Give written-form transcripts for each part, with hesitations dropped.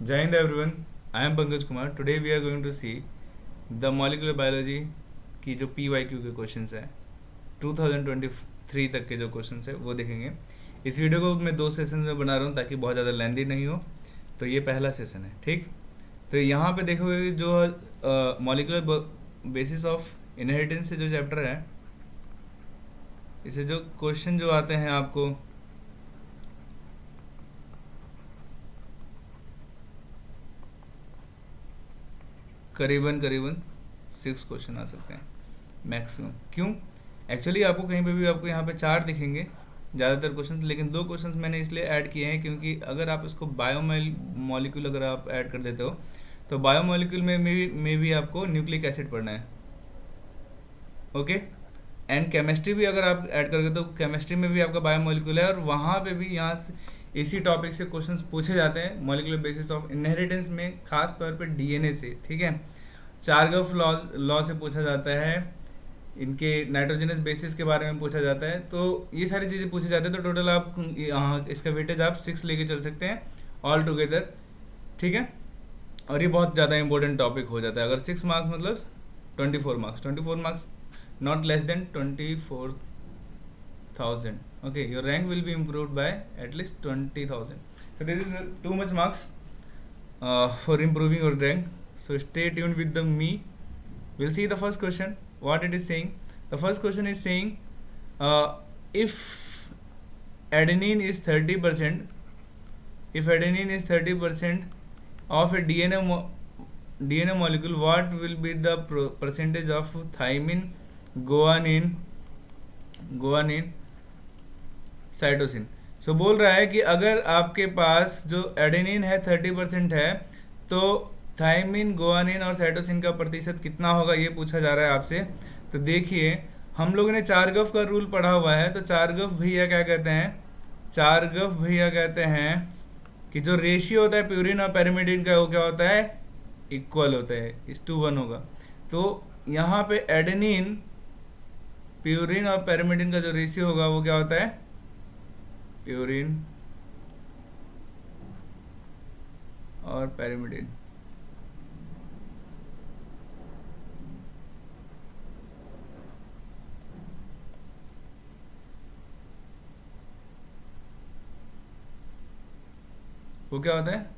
Jai Hind everyone, I am Pankaj Kumar. Today we are going to see the molecular biology की जो PYQ के questions है 2023 तक के जो क्वेश्चंस है वो देखेंगे। इस वीडियो को मैं 2 सेशन में बना रहा हूँ ताकि बहुत ज़्यादा लेंदी नहीं हो। तो ये पहला सेशन है, ठीक। तो यहाँ पे देखोगे जो मॉलिकुलर बेसिस ऑफ इनहेरिटेंस से जो चैप्टर है, इसे जो क्वेश्चन जो आते हैं आपको करीबन 6 क्वेश्चन आ सकते हैं मैक्सिमम। क्यों? एक्चुअली आपको कहीं पे भी आपको यहाँ पे 4 दिखेंगे ज़्यादातर क्वेश्चंस, लेकिन 2 क्वेश्चंस मैंने इसलिए ऐड किए हैं क्योंकि अगर आप इसको बायोमॉलिक्यूल अगर आप ऐड कर देते हो तो बायोमॉलिक्यूल में भी आपको न्यूक्लिक एसिड पढ़ना है, ओके। एंड केमिस्ट्री भी अगर आप ऐड करोगे तो केमिस्ट्री में भी आपका बायोमॉलिक्यूल है, और वहाँ पे भी यहाँ से इसी टॉपिक से क्वेश्चंस पूछे जाते हैं मॉलिकुलर बेसिस ऑफ इनहेरिटेंस में, खास तौर पे डीएनए से, ठीक है। चारगफ लॉ से पूछा जाता है, इनके नाइट्रोजनस बेसिस के बारे में पूछा जाता है। तो ये सारी चीज़ें पूछी जाती है। तो टोटल आप यहाँ इसका वेटेज आप 6 लेके चल सकते हैं ऑल टुगेदर, ठीक है। और ये बहुत ज़्यादा इंपॉर्टेंट टॉपिक हो जाता है। अगर 6 मार्क्स मतलब 24 marks not less than 24,000. Okay, your rank will be improved by at least 20,000. So this is too much marks for improving your rank. So stay tuned with me. We'll see the first question. What it is saying? The first question is saying, if adenine is 30%, if adenine is 30% of a DNA molecule, what will be the percentage of thymine, guanine cytosine. So बोल रहा है कि अगर आपके पास जो adenine है 30% है, तो थाइमिन, गुआनिन और साइटोसिन का प्रतिशत कितना होगा, ये पूछा जा रहा है आपसे। तो देखिए, हम लोगों ने चारगफ का रूल पढ़ा हुआ है। तो चारगफ भैया क्या कहते हैं? चारगफ भैया कहते हैं कि जो रेशियो होता है प्यूरिन और पैरिमिडिन का, वो क्या होता है? इक्वल होता है, 1:1 होगा। तो यहाँ पे एडेनिन, प्यूरिन और पैरिमिडिन का जो रेशियो होगा वो क्या होता है? प्यूरिन और पैरिमिडिन, वो क्या होता है?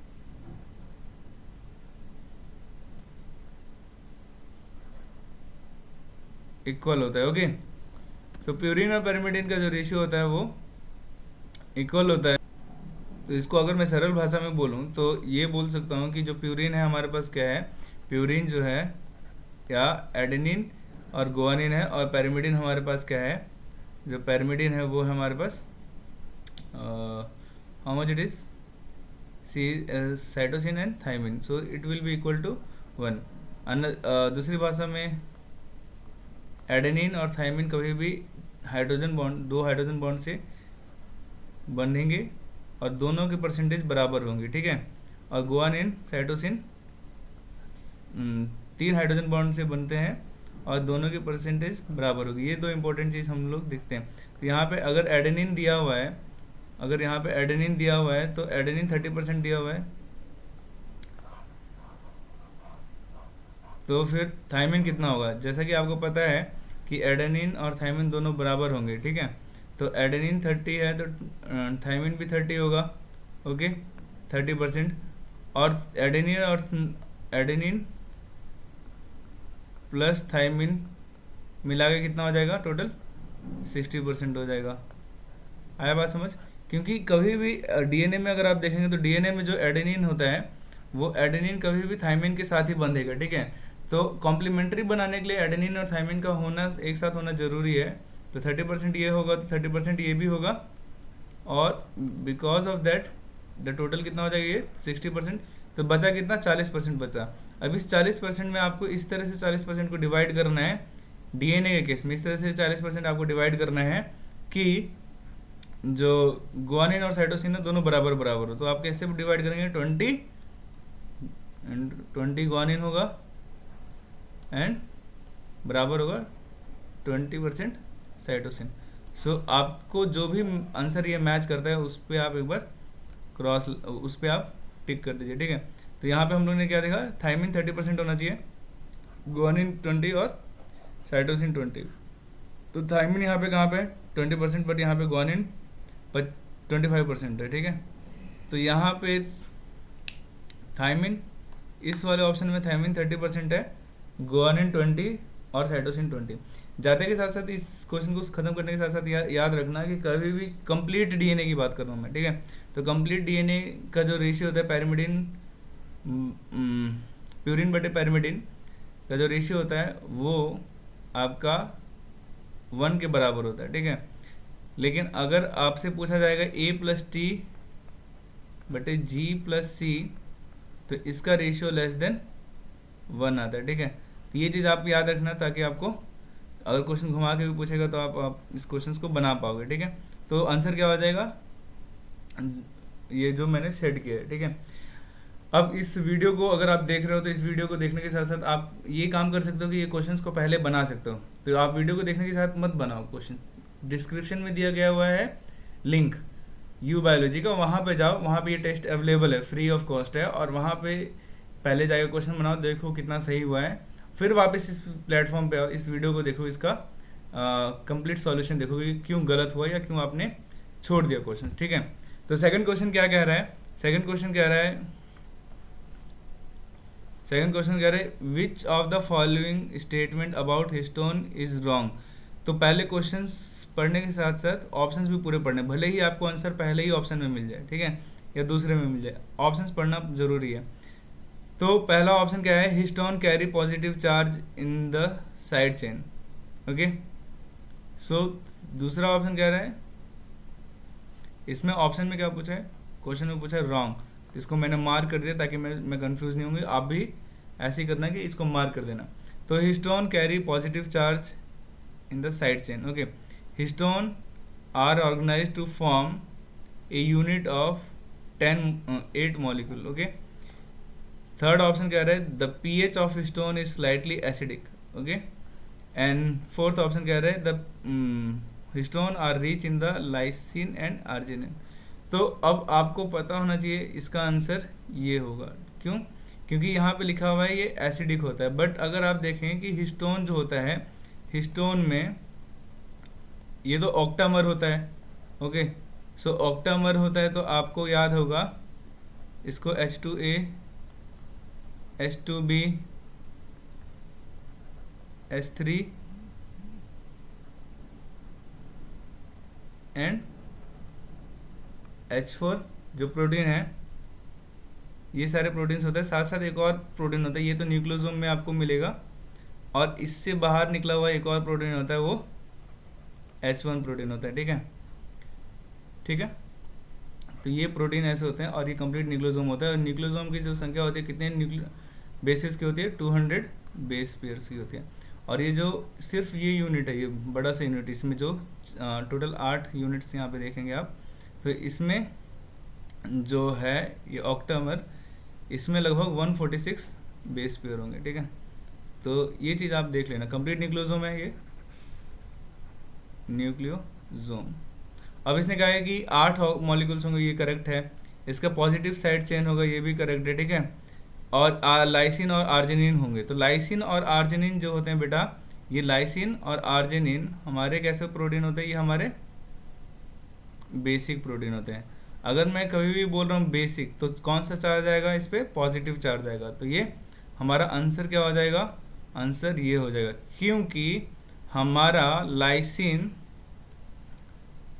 इक्वल होता है, ओके। तो प्यूरिन और पैरिमिडिन का जो रेशियो होता है वो इक्वल होता है। तो इसको अगर मैं सरल भाषा में बोलूँ तो ये बोल सकता हूँ कि जो प्यूरिन है हमारे पास क्या है? प्यूरिन जो है क्या एडेनिन और गुआनिन है, और पैरिमिडिन हमारे पास क्या है? जो पैरिमिडिन है वो है हमारे पास how much it is cytosine and thymine, so it will be equal to 1। दूसरी भाषा में एडेनिन और थाइमिन कभी भी दो हाइड्रोजन बॉन्ड से बंधेंगे और दोनों के परसेंटेज बराबर होंगे, ठीक है। और गुआनिन, साइटोसिन 3 हाइड्रोजन बॉन्ड से बनते हैं और दोनों की परसेंटेज बराबर होगी। ये 2 इंपॉर्टेंट चीज़ हम लोग देखते हैं। तो यहाँ पे अगर एडेनिन दिया हुआ है, अगर यहाँ पे एडेनिन दिया हुआ है तो एडेनिन 30% दिया हुआ है, तो फिर थाइमिन कितना होगा? जैसा कि आपको पता है कि एडेनिन और थाइमिन दोनों बराबर होंगे, ठीक है। तो एडेनिन 30 है तो थाइमिन भी 30 होगा, ओके, 30%। और एडेनिन प्लस थाइमिन मिला के कितना हो जाएगा? टोटल 60% हो जाएगा। आया बात समझ? क्योंकि कभी भी डीएनए में अगर आप देखेंगे तो डीएनए में जो एडेनिन होता है वो एडेनिन कभी भी थाइमिन के साथ ही बंधेगा, ठीक है। तो कॉम्प्लीमेंट्री बनाने के लिए एडेनिन और थाइमिन का होना एक साथ होना जरूरी है। तो 30% ये होगा तो 30% ये भी होगा, और because of that the total कितना हो जाएगा? ये 60%। तो बचा कितना? 40% बचा। अब इस 40% में आपको इस तरह से 40% को डिवाइड करना है। डीएनए के केस में इस तरह से 40% आपको डिवाइड करना है कि जो गुआनिन और साइटोसिन है दोनों बराबर बराबर हो। तो आप कैसे डिवाइड करेंगे? 20 गुआनिन होगा एंड बराबर होगा 20% साइटोसिन। सो आपको जो भी आंसर ये मैच करता है उस पर आप एक बार उस पर आप टिक कर दीजिए, ठीक है। तो यहाँ पे हम लोग ने क्या देखा, थायमिन 30% होना चाहिए, गुआनिन 20 और साइटोसिन 20। तो थायमिन यहाँ पे कहाँ पे 20%, बट यहाँ पे गुआनिन 25% है, ठीक है। तो यहाँ पे थायमिन, इस वाले ऑप्शन में थायमिन 30% है, गुआनिन 20 और साइटोसिन 20। जाते के साथ साथ इस क्वेश्चन को खत्म करने के साथ साथ याद रखना कि कभी भी कंप्लीट डीएनए की बात कर रहा हूँ मैं, ठीक है। तो कंप्लीट डीएनए का जो रेशियो होता है पैरिमिडिन, प्यूरिन बटे पैरिमिडिन का जो रेशियो होता है वो आपका 1 के बराबर होता है, ठीक है। लेकिन अगर आपसे पूछा जाएगा A+T बटे G+C, तो इसका रेशियो <1 आता है, ठीक है। तो ये चीज़ आप याद रखना, ताकि आपको अगर क्वेश्चन घुमा के भी पूछेगा तो आप इस क्वेश्चन को बना पाओगे, ठीक है। तो आंसर क्या हो जाएगा, ये जो मैंने सेट किया है, ठीक है। अब इस वीडियो को अगर आप देख रहे हो तो इस वीडियो को देखने के साथ साथ आप ये काम कर सकते हो कि ये क्वेश्चंस को पहले बना सकते हो। तो आप वीडियो को देखने के साथ मत बनाओ क्वेश्चन, डिस्क्रिप्शन में दिया गया हुआ है लिंक यू बायोलॉजी का, वहाँ पे जाओ, वहाँ पे ये टेस्ट अवेलेबल है, फ्री ऑफ कॉस्ट है, और वहाँ पे पहले जाकर क्वेश्चन बनाओ, देखो कितना सही हुआ है, फिर वापस इस प्लेटफॉर्म पे आओ, इस वीडियो को देखो, इसका कंप्लीट सॉल्यूशन देखो कि क्यों गलत हुआ या क्यों आपने छोड़ दिया क्वेश्चन, ठीक है। तो सेकंड क्वेश्चन क्या कह रहा है, सेकंड क्वेश्चन कह रहा है which of the following statement about histone is wrong. तो पहले क्वेश्चंस पढ़ने के साथ साथ ऑप्शंस भी पूरे पढ़ने, भले ही आपको आंसर पहले ही ऑप्शन में मिल जाए, ठीक है, या दूसरे में मिल जाए, ऑप्शंस पढ़ना जरूरी है। तो पहला ऑप्शन क्या है, histone carry positive charge in the side chain, okay. So दूसरा ऑप्शन कह रहा है, इसमें ऑप्शन में क्या पूछा है, क्वेश्चन में पूछा है रॉन्ग, इसको मैंने मार्क कर दिया ताकि मैं कंफ्यूज नहीं होंगी, आप भी ऐसे ही करना कि इसको मार्क कर देना। तो histone carry positive charge in the side chain, okay. Histone are organised to form a unit of 8 molecule, okay. Third option कह रहा है the pH of histone is slightly acidic, okay. And fourth option कह रहा है the histone are rich in the lysine and arginine. तो अब आपको पता होना चाहिए इसका आंसर ये होगा, क्यों, क्योंकि यहाँ पे लिखा हुआ है ये एसिडिक होता है, बट अगर आप देखें कि हिस्टोन जो होता है, हिस्टोन में ये तो ऑक्टामर होता है, ओके। सो ऑक्टामर होता है, तो आपको याद होगा इसको H2A H2B H3 and H4 जो प्रोटीन है, ये सारे प्रोटीन्स होते हैं, साथ साथ एक और प्रोटीन होता है, ये तो न्यूक्लियोसोम में आपको मिलेगा, और इससे बाहर निकला हुआ एक और प्रोटीन होता है, वो H1 प्रोटीन होता है, ठीक है, ठीक है। तो ये प्रोटीन ऐसे होते हैं, और ये कंप्लीट न्यूक्लियोसोम होता है, और न्यूक्लियोसोम की जो संख्या होती है कितने बेसिस की होती है, 200 बेस पेयर्स की होती है। और ये जो सिर्फ ये यूनिट है, ये बड़ा सा यूनिट, इसमें जो टोटल 8 यूनिट्स यहाँ पे देखेंगे आप, तो इसमें जो है ये ऑक्टामर, इसमें लगभग 146 बेस पेयर होंगे, ठीक है। तो ये चीज़ आप देख लेना, कंप्लीट न्यूक्लियोसोम है ये न्यूक्लियोसोम। अब इसने कहा है कि 8 मॉलिक्यूल्स होंगे, ये करेक्ट है, इसका पॉजिटिव साइड चेन होगा, ये भी करेक्ट है, ठीक है। और लाइसिन और आर्जिनिन होंगे, तो लाइसिन और आर्जिनिन जो होते हैं बेटा, ये लाइसिन और आर्जिनिन हमारे कैसे प्रोटीन होते हैं, ये हमारे बेसिक प्रोटीन होते हैं। अगर मैं कभी भी बोल रहा हूँ बेसिक, तो कौन सा चार्ज आएगा इस पर, पॉजिटिव चार्ज आएगा। तो ये हमारा आंसर क्या हो जाएगा, आंसर ये हो जाएगा, क्योंकि हमारा लाइसिन,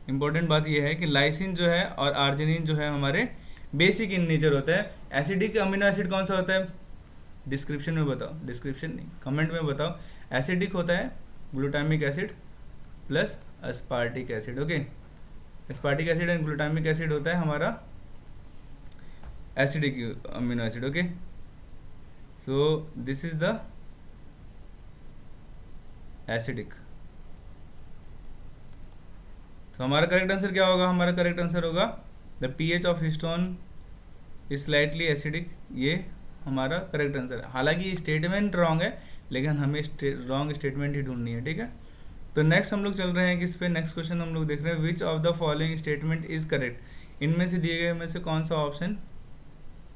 इंपॉर्टेंट बात ये है कि लाइसिन जो है और आर्जिनिन जो है हमारे बेसिक इन नेचर होता है। एसिडिक अमीनो एसिड कौन सा होता है, डिस्क्रिप्शन में बताओ, डिस्क्रिप्शन नहीं, कमेंट में बताओ। एसिडिक होता है glutamic acid plus aspartic acid, okay. Aspartic acid and glutamic acid होता है हमारा acidic amino acid, okay. So this is the acidic. तो हमारा करेक्ट आंसर क्या होगा, हमारा करेक्ट आंसर होगा the pH of histone is slightly acidic, ये हमारा करेक्ट आंसर है। हालांकि स्टेटमेंट रॉन्ग है, लेकिन हमें रॉन्ग स्टेटमेंट ही ढूंढनी है, ठीक है। तो नेक्स्ट हम लोग चल रहे हैं किस पे, नेक्स्ट क्वेश्चन हम लोग देख रहे हैं which of the following statement is correct. इनमें से दिए गए में से कौन सा ऑप्शन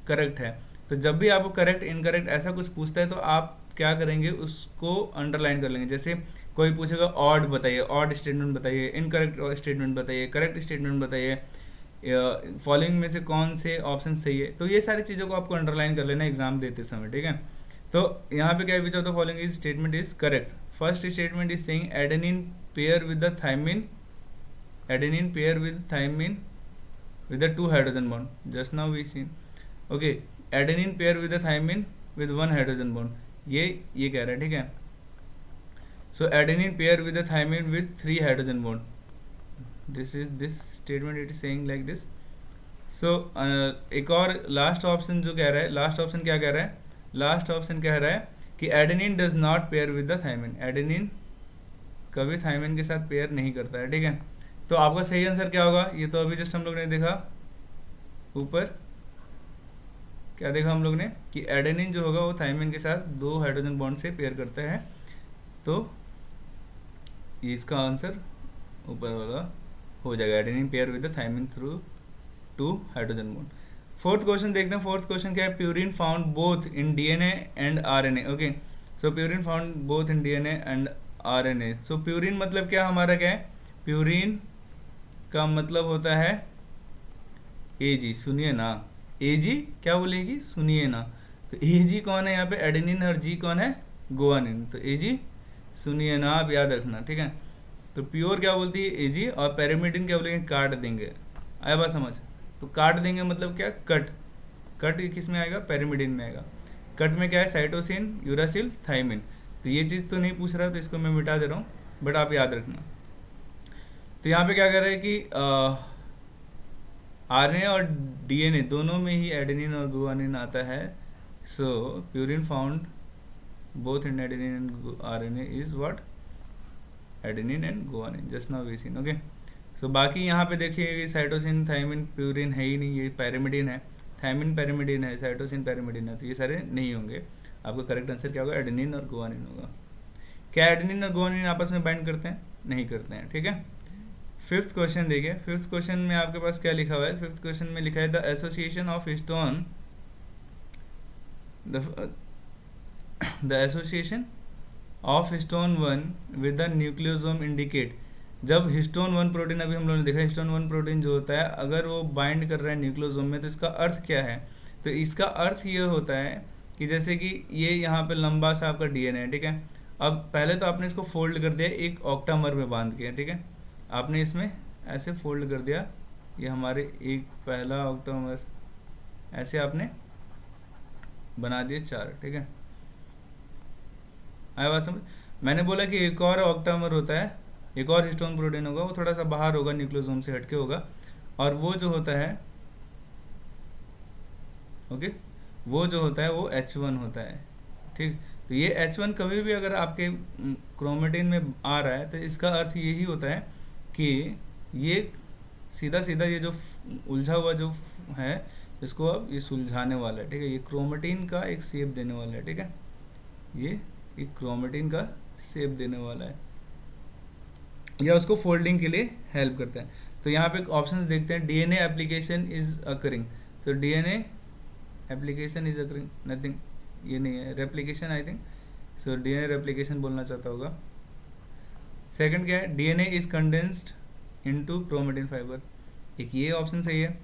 करेक्ट है। तो जब भी आपको करेक्ट इनकरेक्ट ऐसा कुछ पूछता है तो आप क्या करेंगे, उसको अंडरलाइन कर लेंगे। जैसे कोई पूछेगा ऑड बताइए, ऑड स्टेटमेंट बताइए, इनकरेक्ट स्टेटमेंट बताइए, करेक्ट स्टेटमेंट बताइए, फॉलोइंग में से कौन से ऑप्शन सही है, तो ये सारी चीज़ों को आपको अंडरलाइन कर लेना एग्जाम देते समय, ठीक है। तो यहाँ पे क्या which of the following is statement is correct. First statement is saying adenine pair with the thymine, adenine pair with thymine with the 2 hydrogen bond, just now we seen, okay, adenine pair with the thymine with 1 hydrogen bond, ये कह रहा है, ठीक है। so adenine pair with the thymine with 3 hydrogen bond, this statement it is saying like this। so एक और last option जो कह रहा है, लास्ट ऑप्शन क्या कह रहा है, लास्ट ऑप्शन कह रहा है कि adenine does not pair with the thymine, adenine कभी थाइमिन के साथ पेयर नहीं करता है, ठीक है। तो आपका सही आंसर क्या होगा, ये तो अभी जस्ट हम लोग ने देखा, ऊपर क्या देखा हम लोग ने कि एडेनिन जो होगा वो थाइमिन के साथ 2 हाइड्रोजन बॉन्ड से पेयर करता है, तो इसका आंसर ऊपर वाला हो जाएगा, adenine pair with the thymine through 2 hydrogen bond. Fourth question देखते हैं। फोर्थ क्वेश्चन क्या है, purine found both in DNA and RNA, okay. So purine found both in DNA and RNA. So purine मतलब क्या हमारा, क्या है, प्यूरिन का मतलब होता है एजी, सुनिए ना, एजी क्या बोलेगी, सुनिए ना। तो एजी कौन है यहाँ पे, एडेनिन, और जी कौन है, गुआनिन। तो एजी सुनिए ना, आप याद रखना, ठीक है। तो प्योर क्या बोलती है, एजी, और पैरामिडिन क्या बोलेंगे, काट देंगे, आया बात समझ। तो काट देंगे मतलब क्या, कट, कट किस में आएगा, पैरामिडिन में आएगा। कट में क्या है, साइटोसिन, यूरासिल, थाइमिन। तो ये चीज़ तो नहीं पूछ रहा, तो इसको मैं मिटा दे रहा हूँ, बट आप याद रखना। तो यहाँ पे क्या कर रहे हैं कि आरएनए और डीएनए दोनों में ही एडेनिन और गुआनिन आता है। So purine found both in adenine and RNA is what, adenine and guanine, just now we seen, okay. So बाकी यहाँ पे देखिए साइटोसिन, थाइमिन, प्यूरिन है ही नहीं, ये पैरामिडिन है, थाइमिन पैरामिडिन है, साइटोसिन पैरामिडिन है, तो ये सारे नहीं होंगे। आपका करेक्ट आंसर क्या होगा, एडेनिन और गुआनिन होगा। क्या एडेनिन और गुआनिन आपस में बाइंड करते हैं, नहीं करते हैं, ठीक है। फिफ्थ क्वेश्चन देखिए। फिफ्थ क्वेश्चन में आपके पास क्या लिखा हुआ है, फिफ्थ क्वेश्चन में लिखा है the association of histone, the association of histone 1 with the nucleosome indicate. जब हिस्टोन 1 प्रोटीन, अभी हम लोगों ने देखा हिस्टोन 1 प्रोटीन जो होता है अगर वो बाइंड कर रहा है न्यूक्लियोसोम में, तो इसका अर्थ क्या है। तो इसका अर्थ ये होता है कि जैसे कि ये यहाँ पे लंबा सा आपका डीएनए है, ठीक है। अब पहले तो आपने इसको फोल्ड कर दिया एक ऑक्टामर में बांध के, ठीक है, आपने इसमें ऐसे फोल्ड कर दिया, ये हमारे एक पहला ऑक्टामर, ऐसे आपने बना दिए 4, ठीक है। आया बात समझ। मैंने बोला कि एक और ऑक्टामर होता है, एक और हिस्टोन प्रोटीन होगा, वो थोड़ा सा बाहर होगा, न्यूक्लियोसोम से हटके होगा, और वो जो होता है, ओके, वो जो होता है वो H1 होता है, ठीक। तो ये H1 कभी भी अगर आपके क्रोमेटिन में आ रहा है तो इसका अर्थ यही होता है कि ये सीधा सीधा ये जो उलझा हुआ जो है इसको अब ये सुलझाने वाला है, ठीक है। ये क्रोमेटिन का एक शेप देने वाला है, ठीक है, ये एक क्रोमेटिन का शेप देने वाला है, या उसको फोल्डिंग के लिए हेल्प करता है। तो यहाँ पे ऑप्शंस देखते हैं, DNA application is occurring. So DNA application is occurring, nothing, ये नहीं है, replication I think. So DNA replication बोलना चाहता होगा। सेकंड क्या है, DNA is condensed into chromatin fibre, एक ये ऑप्शन सही है।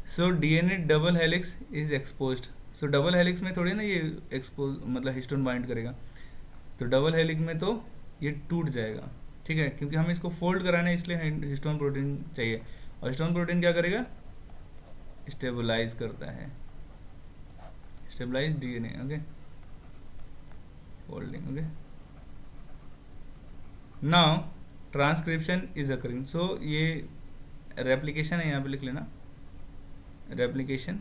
So DNA double helix is exposed. So double helix में थोड़ी ना ये एक्सपोज मतलब हिस्टोन बाइंड करेगा, तो डबल हेलिक्स में तो ये टूट जाएगा, ठीक है, क्योंकि हमें इसको फोल्ड कराना है, इसलिए हिस्टोन प्रोटीन चाहिए। और हिस्टोन प्रोटीन क्या करेगा, स्टेबलाइज करता है, stabilize DNA, okay, folding, okay. Now transcription is occurring. So ये रेप्लिकेशन है, यहाँ पे लिख लेना, रेप्लिकेशन,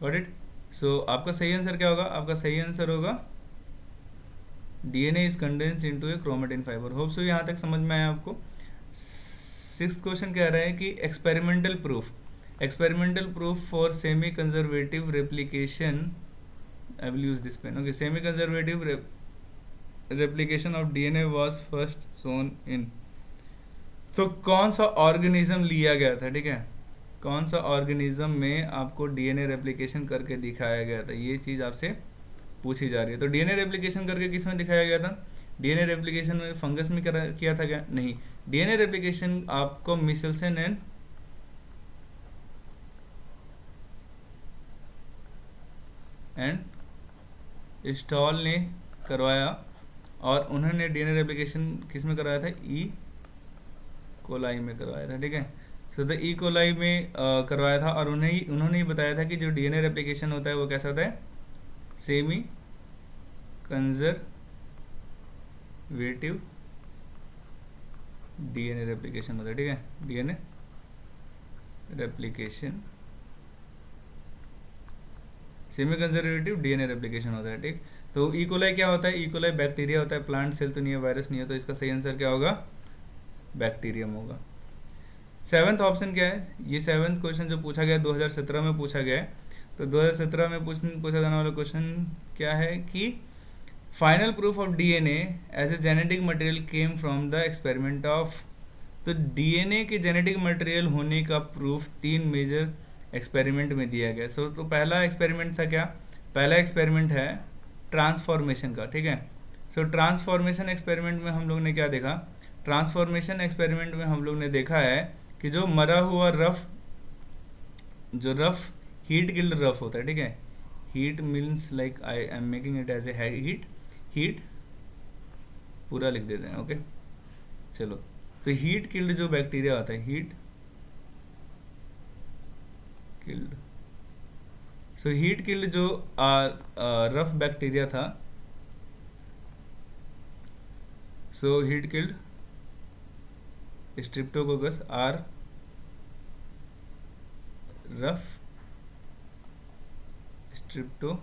गॉट इट। सो आपका सही आंसर क्या होगा, आपका सही आंसर होगा DNA is condensed into A chromatin fibre. Hope so यहाँ तक समझ में आया आपको। सिक्स्थ क्वेश्चन कह रहा है कि experimental proof, experimental proof for semi conservative replication, I will use this pen, okay, semi conservative replication of DNA was first shown in. तो कौन सा ऑर्गेनिज्म लिया गया था, ठीक है, कौन सा ऑर्गेनिज्म में आपको डीएनए रेप्लिकेशन करके दिखाया गया था, ये चीज़ आपसे पूछी जा रही है। तो डीएनए रेप्लिकेशन करके किस में दिखाया गया था? डीएनए रेप्लिकेशन में फंगस में किया था क्या? नहीं, डीएनए रेप्लिकेशन आपको मिशेल्सन एंड स्टॉल ने करवाया, और उन्होंने डीएनए रेप्लिकेशन किस में करवाया था? ई कोलाई में करवाया था, ठीक है। सो द ई कोलाई में करवाया था, और उन्होंने ही बताया था कि जो डीएनए रेप्लिकेशन होता है वो कैसा होता है? सेमी कंजर्वेटिव डीएनए रेप्लिकेशन होता है, ठीक है। DNA replication, semi conservative DNA replication होता है, ठीक। तो ई कोलाई क्या होता है? ई कोलाई बैक्टीरिया होता है, प्लांट सेल तो नहीं है, वायरस नहीं है, तो इसका सही आंसर क्या होगा? बैक्टीरियम होगा। 7th ऑप्शन क्या है? ये 7th क्वेश्चन जो पूछा गया 2017 में पूछा गया है। तो 2017 में पूछा जाने वाला क्वेश्चन क्या है कि final proof of DNA as a genetic material came from the experiment of. तो डीएनए के जेनेटिक मटेरियल होने का प्रूफ 3 मेजर एक्सपेरिमेंट में दिया गया। तो पहला एक्सपेरिमेंट था क्या? पहला एक्सपेरिमेंट है ट्रांसफॉर्मेशन का, ठीक है। ट्रांसफॉर्मेशन एक्सपेरिमेंट में हम लोग ने क्या देखा? ट्रांसफॉर्मेशन एक्सपेरिमेंट में हम लोग ने देखा है कि जो मरा हुआ रफ, जो रफ हीट किल्ड रफ होता है, ठीक है। Heat means like I am making it as a heat पूरा लिख देते हैं, ओके। चलो, तो हीट किल्ड जो बैक्टीरिया होता है, हीट किल्ड, हीट किल्ड जो रफ बैक्टीरिया था, heat killed streptococcus R rough streptococcus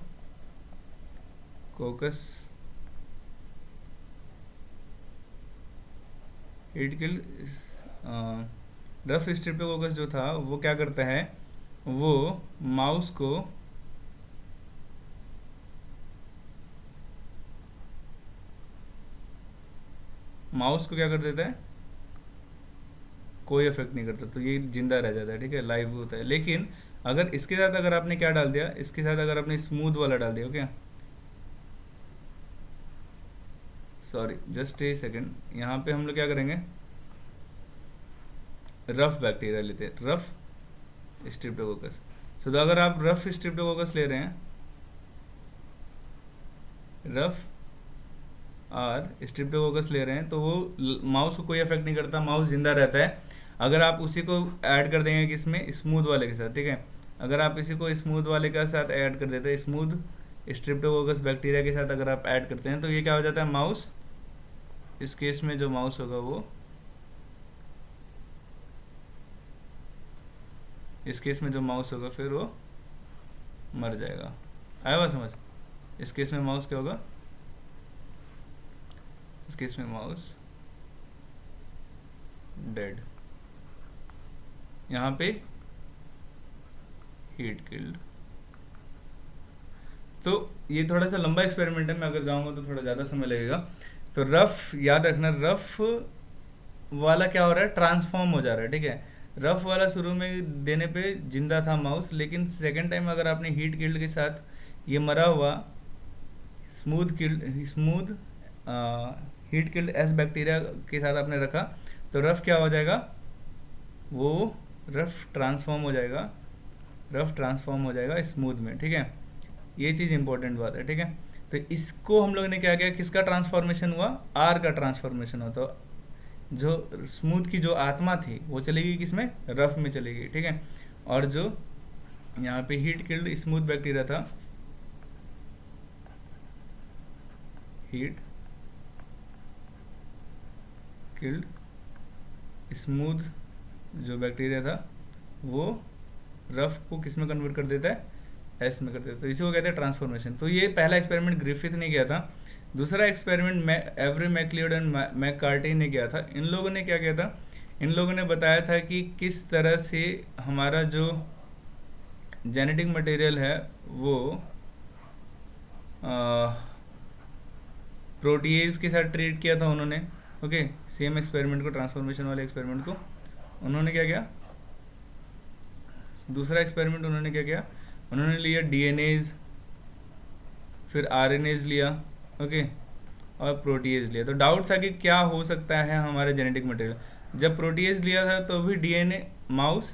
heat killed rough streptococcus जो था वो क्या करता है? वो माउस को क्या कर देता है? कोई इफेक्ट नहीं करता, तो ये जिंदा रह जाता है, ठीक है, लाइव होता है। लेकिन अगर इसके साथ अगर आपने क्या डाल दिया, इसके साथ अगर आपने स्मूथ वाला डाल दिया, okay, sorry just a second, यहाँ पे हम लोग क्या करेंगे? रफ बैक्टीरिया लेते हैं, रफ स्ट्रिप्टोकोकस। तो अगर आप रफ स्ट्रिप्टोकोकस ले रहे हैं, रफ और स्ट्रिप्टोकोकस ले रहे हैं, तो वो माउस को कोई इफेक्ट नहीं करता, माउस जिंदा रहता है। अगर आप उसी को ऐड कर देंगे किसमें? स्मूथ वाले के साथ, ठीक है। अगर आप इसी को स्मूथ वाले के साथ ऐड कर देते हैं, स्मूथ स्ट्रिप्टोकोकस बैक्टीरिया के साथ अगर आप ऐड करते हैं, तो ये क्या हो जाता है? माउस, इस केस में जो माउस होगा वो, इस केस में जो माउस होगा फिर वो मर जाएगा। आया बात समझ? इस केस में माउस क्या होगा? इस केस में माउस डेड, यहाँ पे हीट किल्ड। तो ये थोड़ा सा लंबा एक्सपेरिमेंट है, मैं अगर जाऊंगा तो थोड़ा ज़्यादा समय लगेगा। तो रफ याद रखना, रफ वाला क्या हो रहा है? ट्रांसफॉर्म हो जा रहा है, ठीक है। रफ वाला शुरू में देने पे जिंदा था माउस, लेकिन सेकेंड टाइम अगर आपने हीट किल्ड के साथ ये मरा हुआ smooth heat killed S bacteria के साथ आपने रखा, तो रफ क्या हो जाएगा? वो रफ ट्रांसफॉर्म हो जाएगा स्मूथ में, ठीक है। ये चीज़ इंपॉर्टेंट बात है, ठीक है। तो इसको हम लोग ने क्या किया? किसका ट्रांसफॉर्मेशन हुआ? आर का ट्रांसफॉर्मेशन हुआ। तो जो स्मूथ की जो आत्मा थी वो चलेगी किसमें? रफ में चलेगी, ठीक है। और जो यहाँ पे हीट किल्ड स्मूथ बैक्टीरिया था, हीट किल्ड स्मूथ जो बैक्टीरिया था वो रफ को किस में कन्वर्ट कर देता है? एस में कर देता है। तो इसी को कहते हैं ट्रांसफॉर्मेशन। तो ये पहला एक्सपेरिमेंट ग्रिफिथ ने किया था। दूसरा experiment Avery MacLeod and McCarty ने किया था। इन लोगों ने क्या किया था? इन लोगों ने बताया था कि किस तरह से हमारा जो जेनेटिक मटेरियल है वो प्रोटीएज के साथ ट्रीट किया था उन्होंने, ओके। सेम एक्सपेरिमेंट को, ट्रांसफॉर्मेशन वाले एक्सपेरिमेंट को उन्होंने क्या किया? दूसरा एक्सपेरिमेंट उन्होंने क्या किया, उन्होंने लिया डीएनएज, फिर आरएनएज लिया, ओके, और प्रोटीएज लिया। तो डाउट था कि क्या हो सकता है हमारे जेनेटिक मटेरियल। जब प्रोटीएज लिया था तो भी डीएनए माउस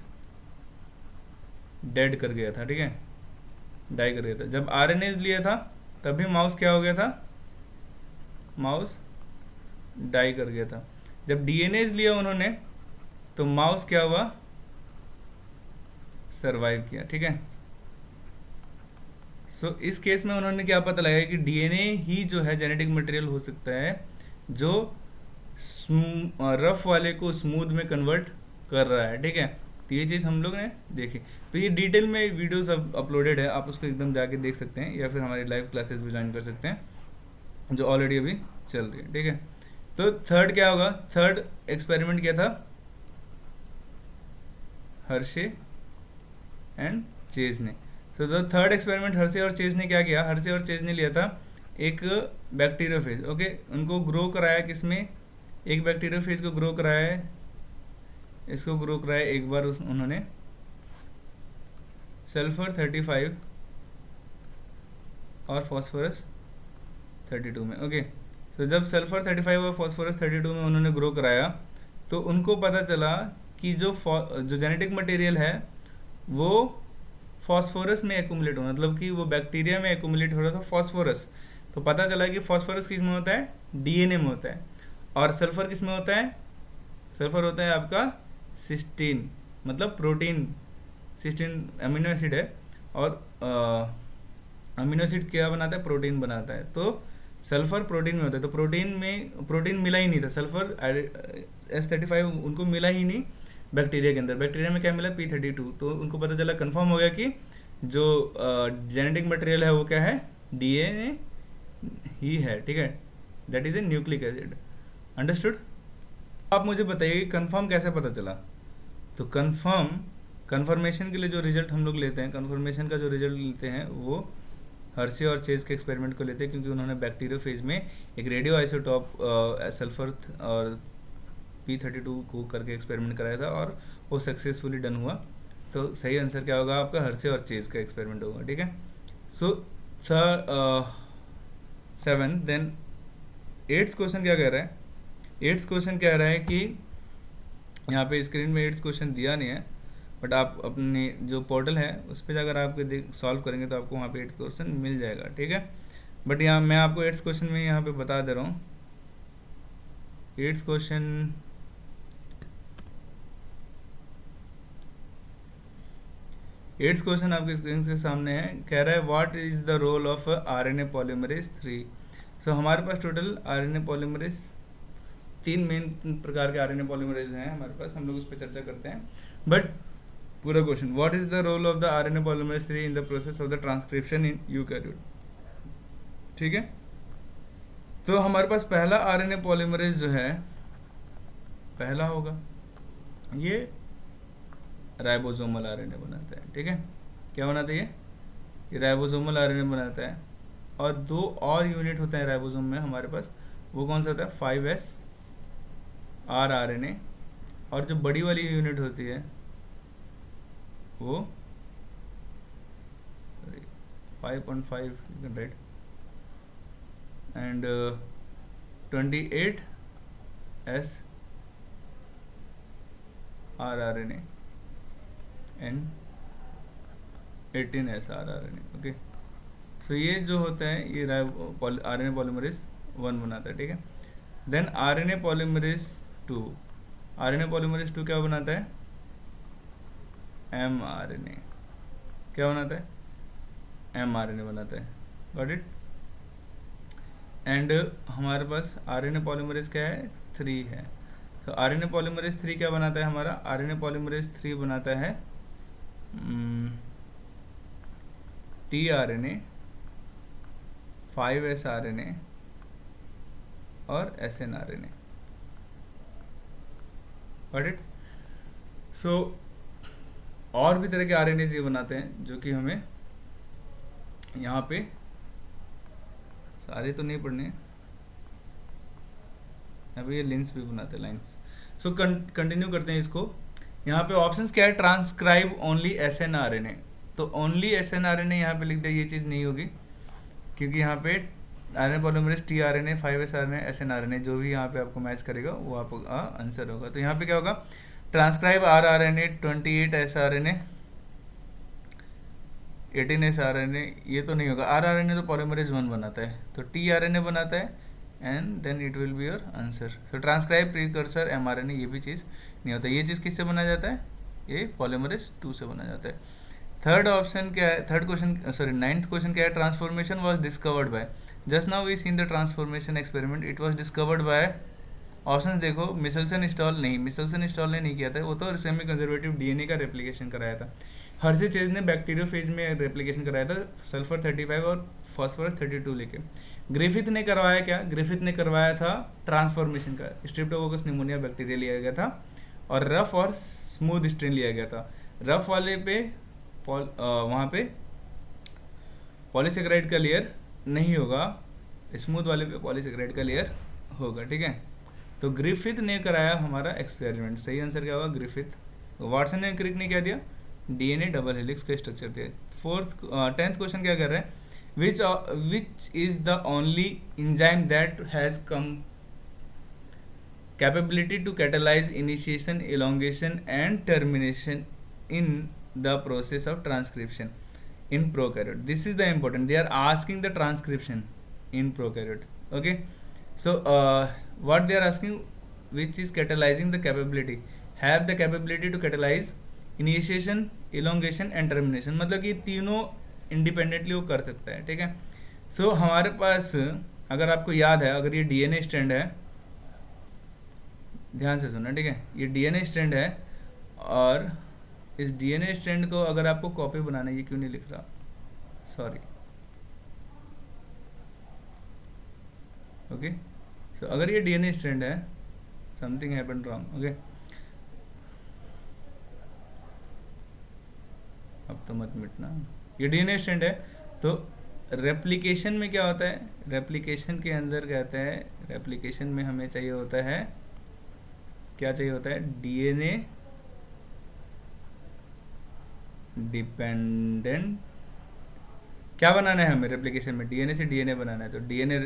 डेड कर गया था, ठीक है, डाई कर गया था। जब आरएनएज लिया था तभी माउस क्या हो गया था, माउस डाई कर गया था। जब डीएनएज लिया उन्होंने तो माउस क्या हुआ, सरवाइव किया, ठीक है। सो इस केस में उन्होंने क्या पता लगाया कि डीएनए ही जो है जेनेटिक मटेरियल हो सकता है जो रफ वाले को स्मूथ में कन्वर्ट कर रहा है, ठीक है। तो ये चीज़ हम लोग ने देखी। तो ये डिटेल में वीडियोस अब अपलोडेड है, आप उसको एकदम जाके देख सकते हैं, या फिर हमारी लाइव क्लासेस भी ज्वाइन कर सकते हैं जो ऑलरेडी अभी चल रही है, ठीक है। तो थर्ड क्या होगा, थर्ड एक्सपेरिमेंट क्या था, हर्शे एंड चेज ने। तो द थर्ड एक्सपेरिमेंट, हर्शे और चेज ने क्या किया, हर्शे और चेज ने लिया था एक बैक्टीरियोफेज, ओके, उनको ग्रो कराया किसमें, एक बैक्टीरियोफेज को ग्रो कराया है, इसको ग्रो कराया एक बार उन्होंने सल्फर 35 और फास्फोरस 32 में, ओके। तो जब सल्फर 35 और फास्फोरस 32 में उन्होंने ग्रो कराया तो उनको पता चला कि जो जेनेटिक मटेरियल है वो फास्फोरस में एक्यूमुलेट हो, मतलब कि वो बैक्टीरिया में एक्यूमुलेट हो रहा था फास्फोरस। तो पता चला कि फास्फोरस किस में होता है, डीएनए में होता है, और सल्फर किस में होता है, सल्फर होता है आपका सिस्टीन, मतलब प्रोटीन, सिस्टीन अमीनो एसिड है, और अमीनो एसिड क्या बनाता है, प्रोटीन बनाता है। तो सल्फर प्रोटीन में होता है, तो प्रोटीन मिला ही नहीं था, सल्फर S35 उनको मिला ही नहीं बैक्टीरिया के अंदर। बैक्टीरिया में क्या मिला, P32। तो उनको पता चला, कंफर्म हो गया कि जो जेनेटिक मटेरियल है वो क्या है, डीएनए ही है, ठीक है, that is a nucleic acid. Understood. आप मुझे बताइए कंफर्म कैसे पता चला। तो कंफर्मेशन के लिए जो रिजल्ट हम लोग लेते हैं, कंफर्मेशन का जो रिजल्ट लेते हैं वो हर्शे और चेज के एक्सपेरिमेंट को लेते हैं, क्योंकि उन्होंने बैक्टीरियोफेज में एक रेडियो आइसोटॉप सल्फर और P32 को करके एक्सपेरिमेंट कराया था और वो सक्सेसफुली डन हुआ। तो सही आंसर क्या होगा आपका, हर्शे और चेज का एक्सपेरिमेंट होगा, ठीक है। सो 7 देन 8th क्वेश्चन क्या कह रहा है, 8th क्वेश्चन कह रहा है कि यहाँ पे स्क्रीन में 8th क्वेश्चन दिया नहीं है, बट आप अपने जो पोर्टल है उस पर जाकर आप सॉल्व करेंगे तो आपको वहाँ पे 8th क्वेश्चन मिल जाएगा, ठीक है। बट यहाँ मैं आपको 8th क्वेश्चन में यहाँ पे बता दे रहा हूँ। 8th क्वेश्चन आपके स्क्रीन के सामने है, कह रहा है what is the role of RNA polymerase 3। So हमारे पास टोटल RNA पॉलीमरेज 3 मेन प्रकार के RNA पॉलीमरेज हैं हमारे पास, हम लोग उस पर चर्चा करते हैं। बट पूरा question, what is the role of the RNA polymerase 3 in the process of the transcription in eukaryote, ठीक है। तो हमारे पास पहला RNA पॉलीमरेज जो है, पहला होगा ये राइबोसोमल RNA बनाता है, ठीक है। क्या बनाता है ये राइबोसोमल RNA बनाता है। और 2 और यूनिट होते हैं राइबोसोम में हमारे पास, वो कौन सा होता है, 5S rRNA, और जो बड़ी वाली यूनिट होती है वो 5.5 right, and 28S rRNA and 18S rRNA, okay. So ये जो होता है ये RNA पॉलीमरेज 1 बनाता है, ठीक है। Then RNA polymerase 2, RNA polymerase 2 क्या बनाता है, mRNA, क्या बनाता है, mRNA बनाता है, गॉट इट। एंड हमारे पास RNA पॉलीमरेज क्या है, 3 है। तो RNA पॉलीमरेज 3 क्या बनाता है हमारा, RNA पॉलीमरेज 3 बनाता है tRNA, 5S RNA और snRNA, गॉट इट। सो और भी तरह के RNAs ये बनाते हैं जो कि हमें यहाँ पे सारे तो नहीं पढ़ने, यहाँ पे ये लिंक्स भी बनाते हैं, लाइंस। सो कंटिन्यू करते हैं इसको यहाँ पे ऑप्शंस क्या है, transcribe only S N R N A, तो only S N R N A यहाँ पे लिख दे, ये चीज़ नहीं होगी क्योंकि यहाँ पे R N polymerase T R N A 5s R N A S N R N A जो भी यहाँ पे आपको मैच करेगा वो आपका आंसर होगा। तो यहाँ पे क्या होगा, transcribe R R N A 28s R N A 18s R N A, ये तो नहीं होगा। आर आर एन ए तो पॉलीमरेज 1 बनाता है, तो टी आर एन ए बनाता है and then it will be your answer. तो transcribe precursor M R N A, ये भी चीज़ नहीं होता। ये चीज़ किससे बना जाता है, ये पॉलीमरेज 2 से बना जाता है। थर्ड ऑप्शन क्या है, third question sorry 9th question क्या है, transformation was discovered by, just now we seen the transformation experiment, it was discovered by. Option देखो, मिचेल्सन स्टॉल नहीं, मिचेल्सन स्टॉल ने नहीं किया था, वो तो सेमी कंजर्वेटिव डीएनए का रेप्लिकेशन कराया था। हर्षे चेज ने बैक्टीरियोफेज में रेप्लिकेशन कराया था सल्फर 35 और फॉस्फोरस 32 लेके। ग्रिफिथ ने करवाया क्या, ग्रिफिथ ने करवाया था ट्रांसफॉर्मेशन का, स्ट्रेप्टोकोकस निमोनिया बैक्टीरिया लिया गया था और रफ और स्मूथ स्ट्रेन लिया गया था। रफ वाले पे वहाँ पे पॉलीसेकेराइड का लेयर नहीं होगा, स्मूथ वाले पे पॉलीसेकेराइड का लेयर होगा, ठीक है। तो ग्रिफिथ ने कराया हमारा एक्सपेरिमेंट, सही आंसर क्या होगा, ग्रिफिथ। वाटसन ने क्रिक ने क्या दिया, डीएनए डबल हेलिक्स का स्ट्रक्चर दिया। 10th क्वेश्चन क्या कर रहा है, which is the only enzyme that has come capability to catalyze initiation, elongation and termination in the process of transcription in prokaryote. This is the important, they are asking the transcription in prokaryote, okay. So what they are asking, which is catalyzing the capability, have the capability to catalyze initiation, elongation and termination, मतलब कि तीनों independently वो कर सकता है, ठीक है। सो हमारे पास अगर आपको याद है, अगर ये डीएनए स्ट्रैंड है, ध्यान से सुनना, ठीक है, ये डीएनए स्ट्रैंड है और इस डीएनए स्ट्रैंड को अगर आपको कॉपी बनाना है, ये क्यों नहीं लिख रहा, सॉरी, ओके। तो अगर ये डीएनए स्ट्रैंड है, समथिंग हैपेंड रॉन्ग, ओके, अब तो मत मिटना, ये डीएनए स्ट्रैंड है। तो रेप्लिकेशन में क्या होता है, रेप्लिकेशन के अंदर कहता है, रेप्लिकेशन में हमें चाहिए होता है, क्या चाहिए होता है, डीएनए डिपेंडेंट, क्या बनाना है हमें रेप्लिकेशन में, डीएनए से डीएनए बनाना है, तो DNA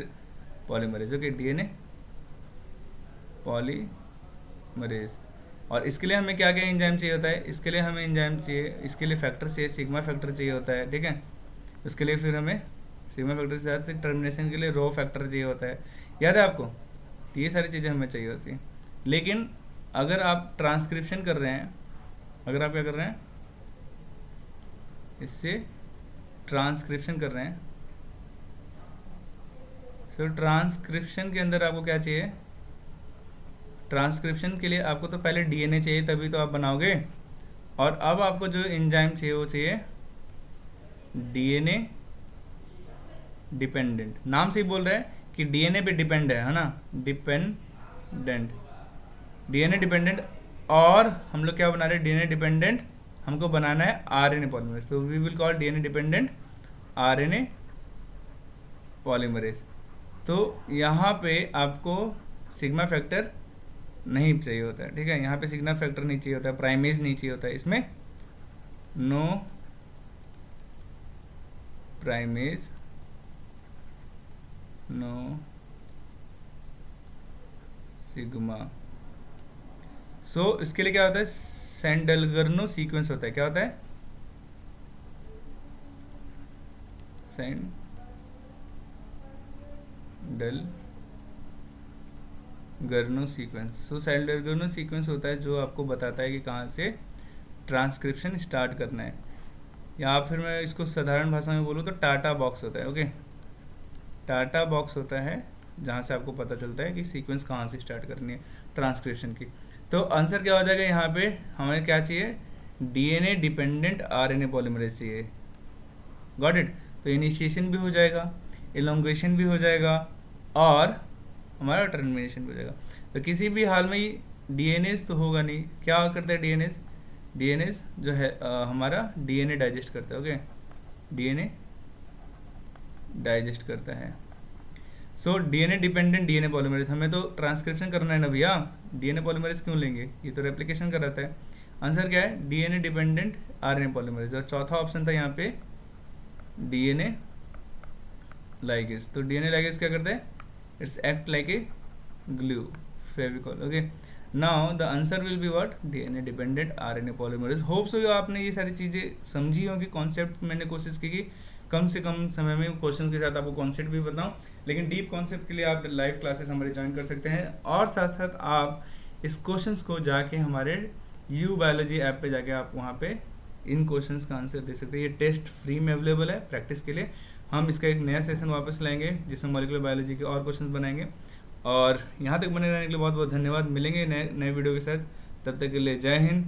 polymerase, okay, DNA polymerase. और इसके लिए हमें क्या क्या एंजाइम चाहिए होता है, इसके लिए हमें एंजाइम चाहिए, इसके लिए फैक्टर चाहिए, सिग्मा फैक्टर चाहिए होता है, ठीक है। उसके लिए फिर हमें सिग्मा फैक्टर के साथ टर्मिनेशन के लिए रो फैक्टर चाहिए होता है, याद है आपको। तो ये सारी चीज़ें हमें चाहिए होती हैं। लेकिन अगर आप ट्रांसक्रिप्शन कर रहे हैं, अगर आप क्या कर रहे हैं, इससे ट्रांसक्रिप्शन कर रहे हैं, तो ट्रांसक्रिप्शन के अंदर आपको क्या चाहिए, ट्रांसक्रिप्शन के लिए आपको तो पहले डीएनए चाहिए, तभी तो आप बनाओगे। और अब आपको जो एंजाइम चाहिए वो चाहिए डीएनए डिपेंडेंट, नाम से ही बोल रहा है कि डीएनए पे डिपेंड है ना, डिपेंडेंट, डीएनए डिपेंडेंट। और हम लोग क्या बना रहे हैं, डीएनए डिपेंडेंट हमको बनाना है आरएनए पॉलीमरेज, तो we will call DNA dependent RNA polymerase. तो यहाँ पे आपको सिग्मा फैक्टर नहीं चाहिए होता है, ठीक है, यहाँ पे सिग्मा फैक्टर नहीं चाहिए होता है, प्राइमेज नहीं चाहिए होता है, इसमें नो प्राइमेज, नो सिग्मा। सो इसके लिए क्या होता है, सेंडलगर्नो सीक्वेंस होता है, क्या होता है, सेंडलगर्नो सीक्वेंस। सो सेंडलगर्नो सीक्वेंस होता है जो आपको बताता है कि कहाँ से ट्रांसक्रिप्शन स्टार्ट करना है, या फिर मैं इसको साधारण भाषा में बोलूँ तो टाटा बॉक्स होता है, ओके, टाटा बॉक्स होता है जहाँ से आपको पता चलता है कि सीक्वेंस कहाँ से स्टार्ट करनी है ट्रांसक्रिप्शन की। तो आंसर क्या हो जाएगा, यहाँ पे हमें क्या चाहिए, डीएनए डिपेंडेंट आरएनए पॉलीमरेज चाहिए, गॉट इट। तो इनिशिएशन भी हो जाएगा, एलोंगेशन भी हो जाएगा और हमारा टर्मिनेशन भी हो जाएगा। तो किसी भी हाल में डीएनएस तो होगा नहीं, क्या करता है डीएनएस, डीएनएस जो है हमारा डीएनए डाइजेस्ट करता है, ओके, डीएनए डाइजेस्ट करता है। So DNA dependent DNA polymerase, हमें तो ट्रांसक्रिप्शन करना है ना भैया, डीएनए पॉलीमरेज क्यों लेंगे, ये तो रेप्लिकेशन कराता है। आंसर क्या है, डीएनए डिपेंडेंट आरएनए पॉलीमरेज। और चौथा ऑप्शन था यहाँ पे डीएनए लाइगेज। तो डीएनए लाइगेज क्या करता है, it's act like a glue, Fevicol. Okay, now the answer will be what, DNA dependent RNA polymerase. Hope so आपने ये सारी चीज़ें समझी होंगी। कॉन्सेप्ट मैंने कोशिश की कि कम से कम समय में क्वेश्चन के साथ आपको कॉन्सेप्ट भी बताऊं, लेकिन डीप कॉन्सेप्ट के लिए आप लाइव क्लासेस हमारे ज्वाइन कर सकते हैं। और साथ साथ आप इस क्वेश्चंस को जाके हमारे यू बायोलॉजी ऐप पे जाके आप वहाँ पे इन क्वेश्चंस का आंसर दे सकते हैं। ये टेस्ट फ्री में अवेलेबल है प्रैक्टिस के लिए। हम इसका एक नया सेशन वापस लाएंगे जिसमें मॉलिक्यूलर बायोलॉजी के और क्वेश्चन बनाएंगे। और यहाँ तक बने रहने के लिए बहुत बहुत धन्यवाद। मिलेंगे नए नए वीडियो के साथ, तब तक के लिए जय हिंद,